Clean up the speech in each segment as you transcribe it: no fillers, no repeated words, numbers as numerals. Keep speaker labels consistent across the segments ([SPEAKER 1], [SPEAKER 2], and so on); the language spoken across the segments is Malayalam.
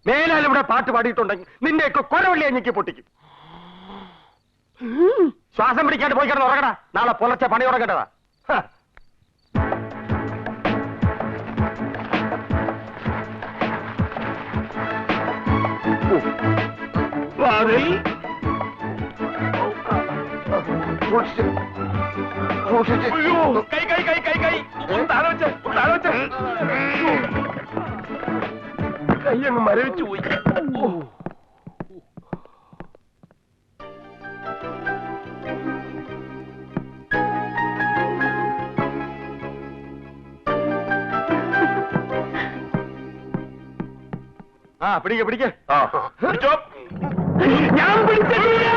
[SPEAKER 1] മേലാൽ ഇവിടെ പാട്ട് പാടിയിട്ടുണ്ടെങ്കിൽ നിന്റെയൊക്കെ കൊലവള്ളി ഞെക്കി പൊട്ടിക്കും. ശ്വാസം പിടിക്കാണ്ട് പോയി കിടന്ന് ഉറങ്ങടാ. നാളെ പുലർച്ചെ പണി ഉറങ്ങട്ടതാ. കൈ കൈ കൈ കൈ കൈ കൈ അങ്ങ് മരവിച്ചു പോയി. ആ പിടിക്ക പിടിക്ക. ഞാൻ പിടിച്ചിട്ടില്ല.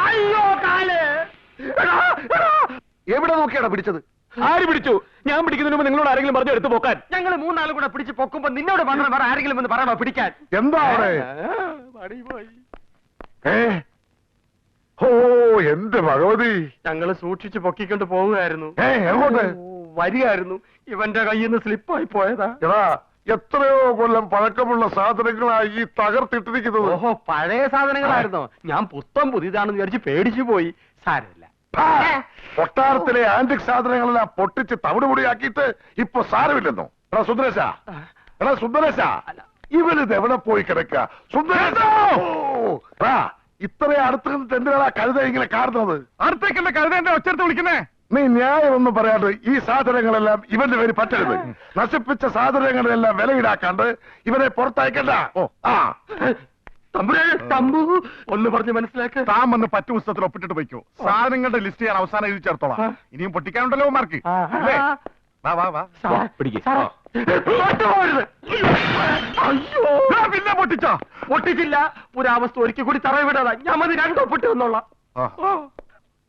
[SPEAKER 1] അയ്യോ കാല്.
[SPEAKER 2] എവിടെ നോക്കിയാടാ പിടിച്ചത്?
[SPEAKER 1] ആര് പിടിച്ചു? ഞാൻ പിടിക്കുന്നതിന് മുമ്പ് നിങ്ങളോട് ആരെങ്കിലും പറഞ്ഞു എടുത്തു പോക്കാൻ? ഞങ്ങൾ മൂന്നാളും കൂടെ പിടിച്ച് പൊക്കുമ്പോ നിന്നോട് മാത്രം വേറെ ആരെങ്കിലും എന്ന് പറയണോ പിടിക്കാൻ?
[SPEAKER 2] എന്താ ഓ എന്റെ ഭഗവതി,
[SPEAKER 1] ഞങ്ങള് സൂക്ഷിച്ച് പൊക്കിക്കൊണ്ട് പോവുകയായിരുന്നു.
[SPEAKER 2] എങ്ങോട്ട്
[SPEAKER 1] വരികയായിരുന്നു. ഇവന്റെ കയ്യിൽ നിന്ന് സ്ലിപ്പായി പോയതാ.
[SPEAKER 2] എടാ, എത്രയോ കൊല്ലം പഴക്കമുള്ള സാധനങ്ങളായി ഈ തകർത്തിട്ടിരിക്കുന്നത്.
[SPEAKER 1] ഓഹോ, പഴയ സാധനങ്ങളായിരുന്നോ? ഞാൻ പുത്തം പുതിയതാണെന്ന് വിചാരിച്ച് പേടിച്ചു പോയി. സാരമില്ല.
[SPEAKER 2] കൊട്ടാരത്തിലെ ആന്റിക് സാധനങ്ങളെല്ലാം പൊട്ടിച്ച് തവിടുപൊടിയാക്കിയിട്ട് ഇപ്പൊ സാരമില്ലെന്നോ? എടാ സുന്ദരേശ, എടാ സുന്ദരേശ, ഇവനിത് എവിടെ പോയി കിടക്കുക? സുന്ദരേശ, ഇത്ര അടുത്ത് നിന്നിട്ട് എന്തിനാ കഴുത ഇങ്ങനെ കാണുന്നത്?
[SPEAKER 1] അടുത്തേക്കല്ല കഴുതേന്റെ ഒച്ചെടുത്ത് വിളിക്കുന്നേ.
[SPEAKER 2] നീ ന്യായമൊന്നും പറയാണ്ട് ഈ സാധനങ്ങളെല്ലാം ഇവന്റെ പേര് പറ്റരുത്. നശിപ്പിച്ച സാധനങ്ങളെല്ലാം വില ഈടാക്കാണ്ട് ഇവനെ പുറത്തയക്കണ്ട. ആ
[SPEAKER 1] തമ്പു ഒന്ന് പറഞ്ഞ് മനസ്സിലാക്ക.
[SPEAKER 2] താൻ വന്ന് പറ്റു പുസ്തകത്തിൽ ഒപ്പിട്ടിട്ട് പോയിക്കോ. സാധനങ്ങളുടെ ലിസ്റ്റ് ഞാൻ അവസാനം എഴുതി ചേർത്തോളാം. ഇനിയും പൊട്ടിക്കാനുണ്ടല്ലോ മാർക്ക്.
[SPEAKER 1] പിന്നെ പൊട്ടിച്ചോ? പൊട്ടിച്ചില്ല. പുരാവസ്തു ഒരിക്കൽ കൂടി തറവിടാതാ. ഞാൻ മതി രണ്ടൊപ്പിട്ട് വന്നോളാം.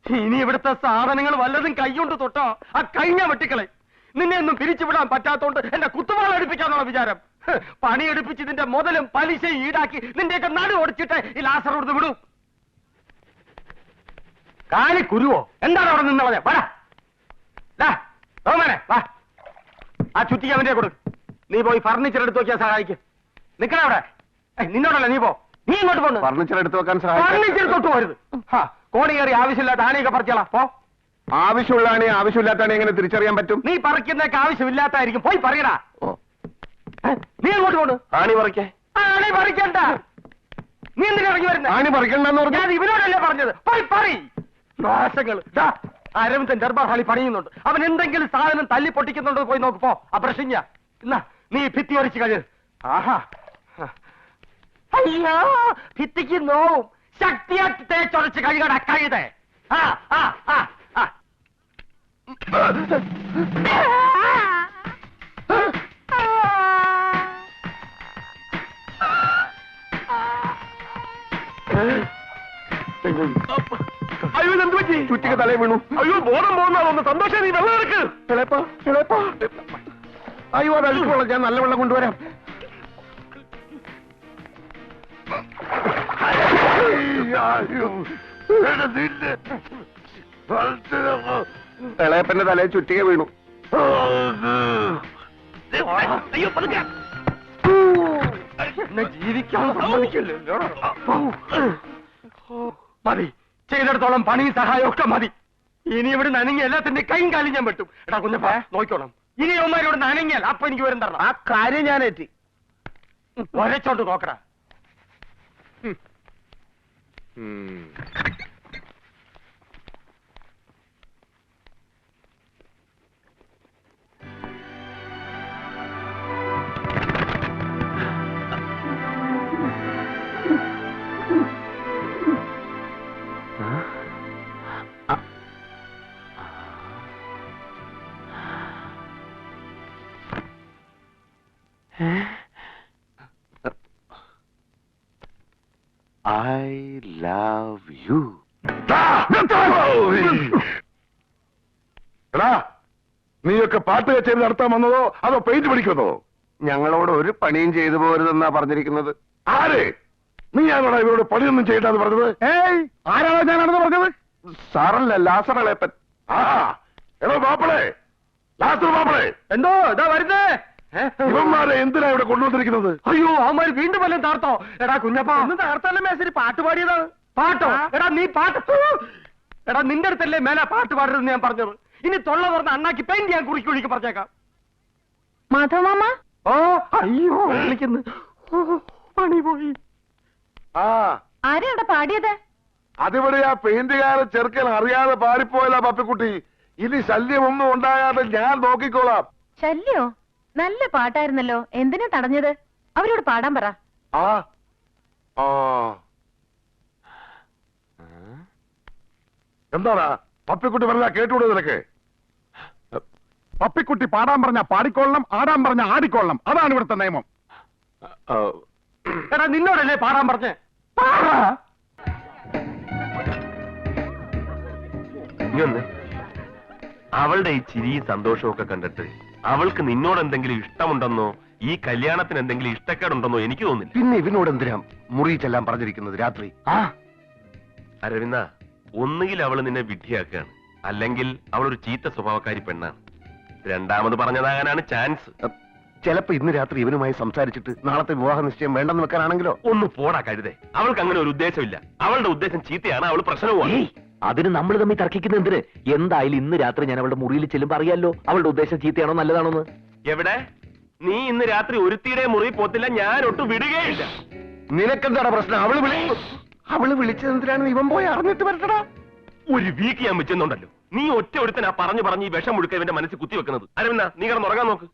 [SPEAKER 1] ഇനി ഇവിടുത്തെ സാധനങ്ങൾ വല്ലതും കൈകൊണ്ട് തൊട്ടോ ആ കഴിഞ്ഞ വെട്ടിക്കളെ. നിന്നെ ഒന്നും പിരിച്ചുവിടാൻ പറ്റാത്തോണ്ട് എന്റെ കുത്തുവാള എടുപ്പിക്കാന്നുള്ള വിചാരം. പണിയെടുപ്പിച്ചതിന്റെ മുതലും പലിശയും ഈടാക്കി നിന്റെയൊക്കെ നടു ഓടിച്ചിട്ട് ഈ ലാസർ കൊടുത്ത് വിടൂ. കാലി കുരുവോ? എന്താണ് അവിടെ നിന്നവനെ? വാ ആ ചുറ്റിക്ക് അവന്റെ കൊടു. നീ പോയി ഫർണിച്ചർ എടുത്ത് നോക്കിയാൽ സഹായിക്കും. നിക്കണ അവിടെ. നിന്നോടല്ല, നീ പോ. നീ ഇങ്ങോട്ട് പോന്നു.
[SPEAKER 2] ഫർണിച്ചർ എടുത്ത് വെക്കാൻ
[SPEAKER 1] ഫർണിച്ചർ തൊട്ട് പോരുത്. കോണി കയറി ആവശ്യമില്ലാത്ത ആണിയൊക്കെ പറിച്ചോളാം. പോ.
[SPEAKER 2] ആവശ്യമുള്ള ആണി ആവശ്യമില്ലാത്ത എങ്ങനെ തിരിച്ചറിയാൻ പറ്റും?
[SPEAKER 1] നീ പറിക്കുന്നതൊക്കെ ആവശ്യമില്ലാത്തായിരിക്കും. പോയി പറയടാ. നീ അങ്ങോട്ട് പോണു.
[SPEAKER 2] ആണി പറിക്കേ?
[SPEAKER 1] ആണി പറിക്കണ്ട. നീ എന്തിനാ ഇറങ്ങി വരുന്നത്?
[SPEAKER 2] ആണി പറിക്കണ്ടെന്ന് പറഞ്ഞു.
[SPEAKER 1] ഞാൻ ഇവനോടല്ലേ പറഞ്ഞത്? പോയി പറയ്. നാശങ്ങൾ. അരവിന്ദൻ ദർബാർ ഹാളി പണിയുന്നുണ്ട്. അവൻ എന്തെങ്കിലും സാധനം തല്ലി പൊട്ടിക്കുന്നുണ്ടോ പോയി നോക്കുമ്പോ. അപ്രശിഞ്ഞ എന്നാ നീ ഭിത്തി ഒരച്ച് കഴി. ആഹാ, അയ്യോ, ഭിത്തിക്ക് നോവും. ശക്തിയാക്കി തേച്ചൊരച്ച് കഴിയട കഴുത. അയ്യോ, എന്ത് പറ്റി?
[SPEAKER 2] ചുറ്റിക്ക് തലേ വീണു.
[SPEAKER 1] അയ്യോ, ബോധം പോകുന്ന സന്തോഷം. നീ വെള്ളം എടുക്ക്.
[SPEAKER 2] അയ്യോ, അത് അഴുക്കുള്ള. ഞാൻ നല്ല വെള്ളം കൊണ്ടുവരാം. ഇളയപ്പന്റെ തലയിൽ ചുറ്റിക വീണു.
[SPEAKER 1] എന്നെ ജീവിക്കാൻ സമ്മതിക്കില്ലല്ലോ. മതി, ചെയ്തെടുത്തോളം പണിയും സഹായം ഒക്കെ മതി. ഇനി ഇവിടെ നനങ്ങി എല്ലാത്തിന്റെ കൈയും കാലും ഞാൻ വെട്ടും. എടാ കുഞ്ഞപ്പ, നോക്കിക്കോണം. ഇനി അവന്മാരോട് നനങ്ങിയാൽ അപ്പൊ എനിക്ക് വരും തരണം.
[SPEAKER 2] ആ കാര്യം ഞാൻ ഏറ്റി.
[SPEAKER 1] ഒരച്ചോണ്ട് നോക്കടാ.
[SPEAKER 2] I love you. എടാ, നീയൊക്കെ പാട്ട് കച്ചേരി നടത്താൻ വന്നതോ അതോ പെയിന്റ് പഠിക്കുന്നതോ? ഞങ്ങളോട് ഒരു പണിയും ചെയ്തു പോരുതെന്നാ പറഞ്ഞിരിക്കുന്നത്. ആര്? നീയാണോടാ ഇവരോട് പണിയൊന്നും ചെയ്യണ്ടെന്ന് പറഞ്ഞത്? ആരാണോ ഞാനാണെന്ന് പറഞ്ഞത്? സാറല്ല, ലാസർ ഇളയപ്പൻ. എടോ മാപ്പിളെ, ലാസർ മാപ്പിളെ.
[SPEAKER 1] എന്തോ ഇതാ വരുന്നേ.
[SPEAKER 2] ഇവന്മാരെ എന്തിനാ ഇവിടെ കൊണ്ടുവന്നിരിക്കുന്നത്?
[SPEAKER 1] അയ്യോ അവന്മാര് വീണ്ടും വല്ലതും താർത്തോ? എടാ കുഞ്ഞപ്പാ,
[SPEAKER 3] ഒന്നും താർത്തല്ല മേശരി, പാട്ട് പാടിയതാണ്.
[SPEAKER 1] പാട്ടോ? എടാ നീ പാട്ട്, എടാ നിന്റെ അടുത്തല്ലേ മേലെ പാട്ട് പാടരുതെന്ന് ഞാൻ പറഞ്ഞത്. ഇനി തൊള്ള പറഞ്ഞ അണ്ണാക്കി പെയിന്റ് ഞാൻ കുറിക്കുഴിക്ക് പറഞ്ഞേക്കാം.
[SPEAKER 4] മാധവമാമ,
[SPEAKER 1] ഓ അയ്യോ വിളിക്കുന്നു, പണി പോയി.
[SPEAKER 2] ആ
[SPEAKER 4] ആരെയാ പാടിയത്?
[SPEAKER 2] അതിവിടെ ആ പെയിന്റുകാരൻ ചെറുക്കൻ അറിയാതെ പാടിപ്പോയല്ല പപ്പിക്കുട്ടി. ഇനി ശല്യമൊന്നും ഉണ്ടാകാതെ ഞാൻ നോക്കിക്കോളാം.
[SPEAKER 4] ശല്യോ? നല്ല പാട്ടായിരുന്നല്ലോ, എന്തിനാ തടഞ്ഞത്? അവരോട് പാടാൻ പറ.
[SPEAKER 2] ആ ആ എന്താടാ പപ്പിക്കുട്ടി പറഞ്ഞാ കേട്ടുകൂടെ നിനക്ക്?
[SPEAKER 3] പപ്പിക്കുട്ടി പാടാൻ പറഞ്ഞ പാടിക്കൊള്ളണം, ആടാൻ പറഞ്ഞ ആടിക്കൊള്ളണം. അതാണ് ഇവിടുത്തെ നിയമം.
[SPEAKER 1] എടാ നിന്നോടല്ലേ പാടാൻ പറഞ്ഞേ?
[SPEAKER 5] അവളുടെ ഈ ചിരി സന്തോഷമൊക്കെ കണ്ടിട്ട് അവൾക്ക് നിന്നോട് എന്തെങ്കിലും ഇഷ്ടമുണ്ടെന്നോ ഈ കല്യാണത്തിന് എന്തെങ്കിലും ഇഷ്ടക്കേടുണ്ടെന്നോ എനിക്ക് തോന്നുന്നില്ല.
[SPEAKER 2] പിന്നെ ഇവനോട് എന്തിനാ മുറി ചെല്ലാൻ പറഞ്ഞിരിക്കുന്നത് രാത്രി?
[SPEAKER 5] അരവിന്ദ, ഒന്നുകിൽ അവൾ നിന്നെ വിഡ്ഢിയാക്കുകയാണ്, അല്ലെങ്കിൽ അവളൊരു ചീത്ത സ്വഭാവക്കാരി പെണ്ണാണ്. രണ്ടാമത് പറഞ്ഞതാകാനാണ് ചാൻസ്.
[SPEAKER 2] ചിലപ്പോ ഇന്ന് രാത്രി ഇവനുമായി സംസാരിച്ചിട്ട് നാളത്തെ വിവാഹ നിശ്ചയം വേണ്ടെന്ന് വെക്കാനാണെങ്കിലോ?
[SPEAKER 5] ഒന്ന് പോടാ കരുതേ. അവൾക്ക് അങ്ങനെ ഒരു ഉദ്ദേശമില്ല. അവളുടെ ഉദ്ദേശം ചീത്തയാണ്, അവൾ പ്രശ്നവുമാണ്.
[SPEAKER 6] അതിന് നമ്മൾ തമ്മിൽ തർക്കിക്കുന്ന എന്തിന്? എന്തായാലും ഇന്ന് രാത്രി ഞാൻ അവളുടെ മുറിയിൽ ചെല്ലുമ്പോൾ അറിയാലോ അവളുടെ ഉദ്ദേശം ചീത്തയാണോ നല്ലതാണോന്ന്.
[SPEAKER 5] എവിടെ? നീ ഇന്ന് രാത്രി ഒരുത്തിയുടെ മുറി പോത്തില്ല, ഞാൻ ഒട്ടും വിടുകയില്ല.
[SPEAKER 2] നിനക്കെന്താണ് പ്രശ്നം? അവള് വിളിച്ചതെന്തിനാണ് ഇവൻ പോയി അറിഞ്ഞിട്ട് വരട്ടടാ.
[SPEAKER 5] ഒരു വീക്ക് ഞാൻ വെച്ചെന്നുണ്ടല്ലോ. നീ ഒറ്റ ഒരുത്തനാ പറഞ്ഞു പറഞ്ഞ് ഈ വിഷം മുഴുക്ക ഇവന്റെ മനസ്സിൽ കുത്തിവെക്കുന്നത്. അരവിന്ദ, നീ കിടന്നുറങ്ങാൻ നോക്ക്.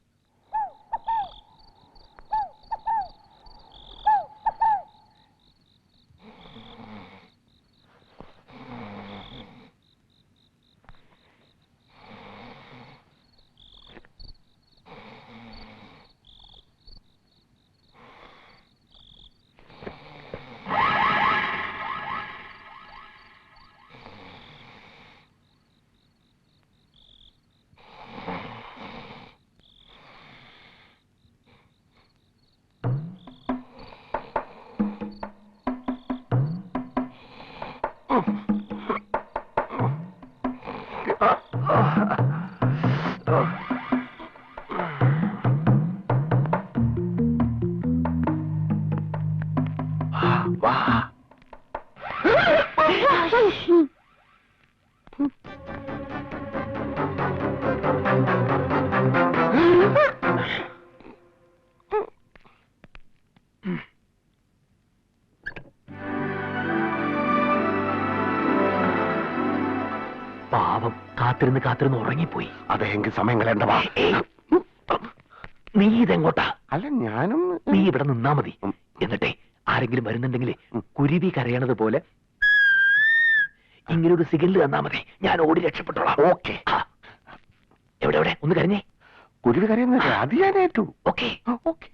[SPEAKER 6] പാവം കാത്തിരുന്ന് ഉറങ്ങിപ്പോയി.
[SPEAKER 2] അതെങ്കിൽ സമയം കളയണ്ടവാ.
[SPEAKER 6] നീ ഇതെങ്ങോട്ടാ?
[SPEAKER 2] അല്ല ഞാനും.
[SPEAKER 6] നീ ഇവിടെ നിന്നാ മതി. എന്നിട്ടേ ആരെങ്കിലും വരുന്നുണ്ടെങ്കിലേ കുരുവി കരയണത് പോലെ ഇങ്ങനെ ഒരു സിഗ്നൽ തന്നാ മതി. ഞാൻ ഓടി രക്ഷപ്പെട്ടോളാം.
[SPEAKER 2] ഓക്കെ.
[SPEAKER 6] എവിടെ എവിടെ ഒന്ന് കരഞ്ഞേ.
[SPEAKER 2] കുരുവി കരയുന്നില്ല, അത് ഞാൻ ഏറ്റു.
[SPEAKER 6] Okay
[SPEAKER 2] okay.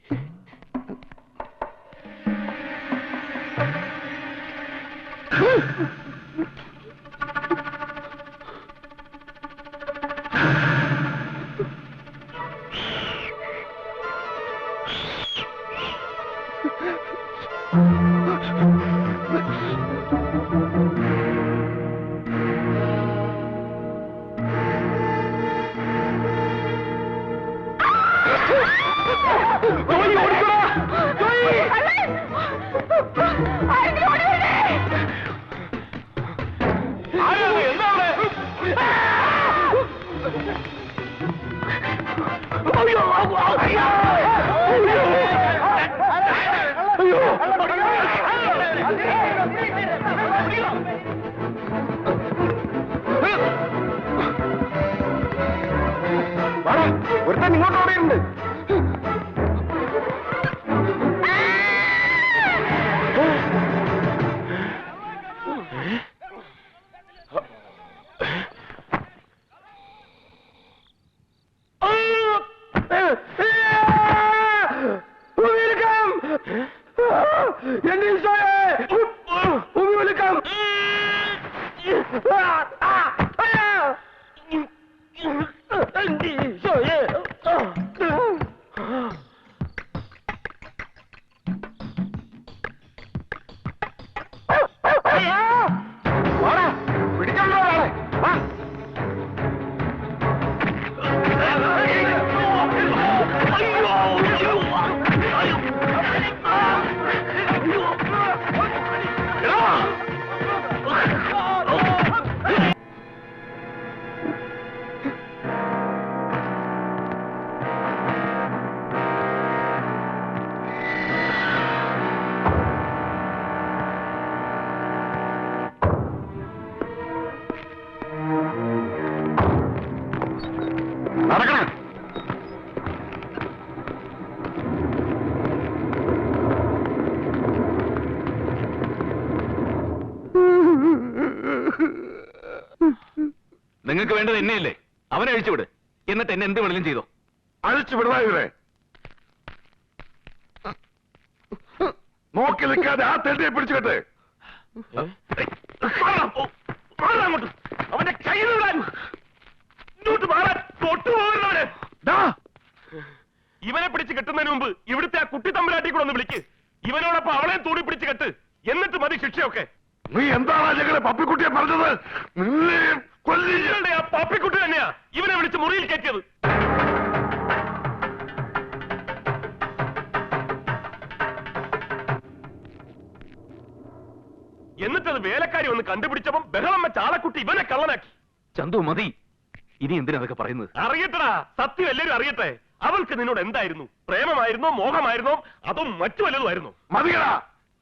[SPEAKER 1] ഒരുത്തൻ ഇങ്ങോട്ട് ഓടിയുണ്ട്. എന്റെ ഈശോയെ, ഭൂമി വിളിക്കാം. എന്റെ ഈശോയെ. പിടിച്ചോളൂ. അയ്യോ
[SPEAKER 6] നിങ്ങൾക്ക് വേണ്ടത് എന്നെയല്ലേ? അവനെ അഴിച്ചുവിട്, എന്നിട്ട് എന്നെ എന്ത് വേണമെങ്കിലും ചെയ്തോ.
[SPEAKER 2] അഴിച്ചു വിടണ ഇവരെ. നോക്കി നിൽക്കാതെ ആ തെണ്ടിയെ പിടിച്ചുകെട്ടെ.
[SPEAKER 5] അവന്റെ കയ്യിൽ വിടാൻ. ഇങ്ങോട്ട് മാറാൻ. തൊട്ടുപോകുന്നവന്. ഇവനെ പിടിച്ച് കെട്ടുന്നതിന് മുമ്പ് ഇവിടുത്തെ ആ കുട്ടി തമ്പുരാട്ടി കൂടെ ഒന്ന് വിളിക്ക്. ഇവനോടൊപ്പം അവളെ തൂടി പിടിച്ച് കെട്ട്. എന്നിട്ട് മതി ശിക്ഷയൊക്കെ.
[SPEAKER 2] നീ എന്താണ് ഞങ്ങളെ പപ്പിക്കുട്ടിയെ പറഞ്ഞത്? നിന്നെ
[SPEAKER 5] നിങ്ങളുടെ ആ പപ്പിക്കുട്ടി തന്നെയാ ഇവനെ വിളിച്ച് മുറിയിൽ കയറ്റിയത്. എന്നിട്ടത് വേലക്കാരി ഒന്ന് കണ്ടുപിടിച്ചപ്പം ബഹളം വെച്ച ആളെക്കുട്ടി ഇവനെ കള്ളനാക്കി.
[SPEAKER 6] ചന്തു മതി, ഇനി എന്തിനാ അതൊക്കെ പറയുന്നത്?
[SPEAKER 5] അറിയട്ടടാ, സത്യം എല്ലാവരും അറിയട്ടെ. അവൾക്ക് നിന്നോട് എന്തായിരുന്നു? പ്രേമമായിരുന്നോ, മോഹമായിരുന്നോ, അതോ മറ്റു വല്ലതുമായിരുന്നോ?
[SPEAKER 2] മതിയടാ.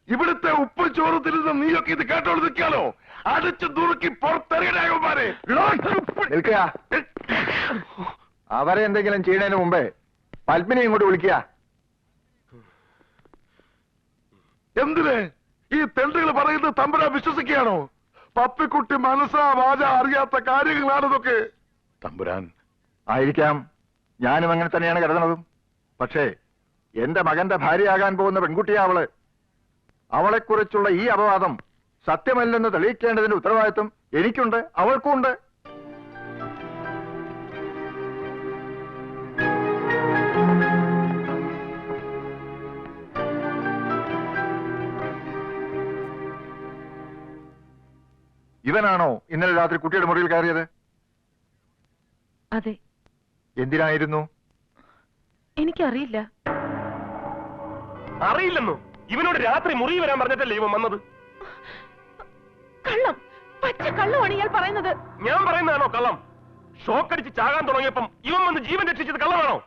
[SPEAKER 2] ഇവിടുത്തെ ഉപ്പ് ചോറ് തിരുന്ന് നീയൊക്കെ ഇത് കേട്ടോട് നിൽക്കാലോ. അടിച്ചു ദുറുക്കി പുറത്തെറിയണമാരെ.
[SPEAKER 3] നിൽക്കുക. അവരെ എന്തെങ്കിലും ചെയ്യുന്നതിന് മുമ്പേ പത്മിനെ ഇങ്ങോട്ട് വിളിക്കുക.
[SPEAKER 2] എന്തിന് ഈ തെണ്ടുകൾ പറയുന്നത് തമ്പുരാൻ വിശ്വസിക്കുകയാണോ? പപ്പിക്കുട്ടി മനസ്സാ വാച അറിയാത്ത കാര്യങ്ങളാണിതൊക്കെ.
[SPEAKER 3] തമ്പുരാൻ ആയിരിക്കാം, ഞാനും അങ്ങനെ തന്നെയാണ് കരുതുന്നതും. പക്ഷേ എന്റെ മകന്റെ ഭാര്യയാകാൻ പോകുന്ന പെൺകുട്ടിയാ അവള്. അവളെക്കുറിച്ചുള്ള ഈ അപവാദം സത്യമല്ലെന്ന് തെളിയിക്കേണ്ടതിന്റെ ഉത്തരവാദിത്വം എനിക്കുണ്ട്, അവൾക്കുണ്ട്. ഇവനാണോ ഇന്നലെ രാത്രി കുട്ടിയുടെ മുറിയിൽ കയറിയത്?
[SPEAKER 4] അതെ.
[SPEAKER 3] എന്തിനായിരുന്നു?
[SPEAKER 4] എനിക്കറിയില്ല.
[SPEAKER 5] അറിയില്ലെന്നോ? ഇവനോട് രാത്രി മുറി വരാൻ പറഞ്ഞിട്ടല്ലേ ഇവൻ വന്നത്?
[SPEAKER 4] കള്ളം, പച്ച കള്ളമാണ് ഇയാൾ പറയുന്നത്.
[SPEAKER 5] ഞാൻ പറയുന്നതാണോ കള്ളം? ഷോക്കടിച്ച് ചാകാൻ തുടങ്ങിയപ്പം ഇവൻ വന്ന് ജീവൻ രക്ഷിച്ചത് കള്ളമാണോ?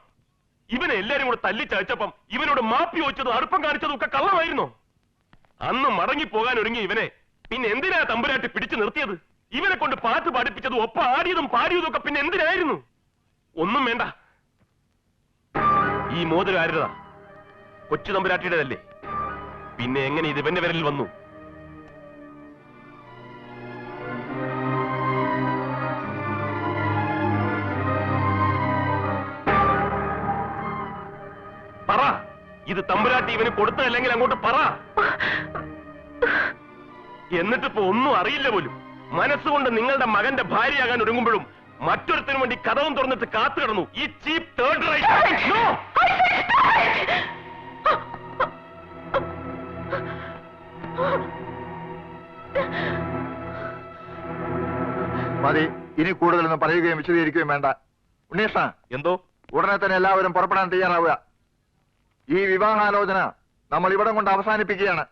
[SPEAKER 5] ഇവനെ എല്ലാരും കൂടെ തല്ലിച്ചയച്ചപ്പം ഇവനോട് മാപ്പി വെച്ചതും അടുപ്പം കാണിച്ചതും ഒക്കെ കള്ളമായിരുന്നോ? അന്ന് മടങ്ങിപ്പോകാൻ ഒരുങ്ങിയ ഇവനെ പിന്നെ എന്തിനാ തമ്പുരാട്ടി പിടിച്ചു നിർത്തിയത്? ഇവനെ കൊണ്ട് പാട്ട് പാടിപ്പിച്ചതും ഒപ്പം ആടിയതും പാടിയതും ഒക്കെ പിന്നെ എന്തിനായിരുന്നു? ഒന്നും വേണ്ട. ഈ മോതിരം ആരുടേതാ? കൊച്ചു തമ്പുരാട്ടിയുടേതല്ലേ? പിന്നെ എങ്ങനെ ഇത് ഇവന്റെ വിരലിൽ വന്നു? പറ, ഇത് തമ്പുരാട്ടി ഇവന് കൊടുത്തതല്ലെങ്കിൽ അങ്ങോട്ട് പറ. എന്നിട്ടിപ്പോ ഒന്നും അറിയില്ല പോലും. മനസ്സുകൊണ്ട് നിങ്ങളുടെ മകന്റെ ഭാര്യയാകാൻ ഒരുങ്ങുമ്പോഴും മറ്റൊരുത്തിനു വേണ്ടി കഥവും തുറന്നിട്ട് കാത്തു കിടന്നു ഈ ചീപ്പ് തേർഡ് റൈറ്റ്.
[SPEAKER 3] മതി, ഇനി കൂടുതലൊന്നും പറയുകയും വിശദീകരിക്കുകയും വേണ്ട. ഉണ്ണീഷ,
[SPEAKER 5] എന്തോ?
[SPEAKER 3] ഉടനെ തന്നെ എല്ലാവരും പുറപ്പെടാൻ തയ്യാറാവുക. ഈ വിവാഹാലോചന നമ്മൾ ഇവിടം കൊണ്ട് അവസാനിപ്പിക്കുകയാണ്.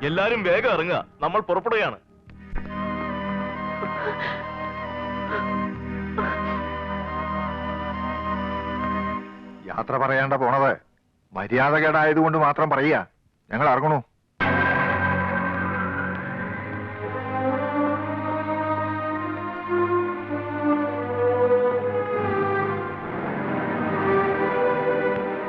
[SPEAKER 5] എല്ലാരും വേഗം ഇറങ്ങുക, നമ്മൾ പുറപ്പെടുകയാണ്.
[SPEAKER 3] യാത്ര പറയേണ്ട പോണത് മര്യാദകേടായതുകൊണ്ട് മാത്രം പറയുക. ഞങ്ങൾ ഇറങ്ങണു.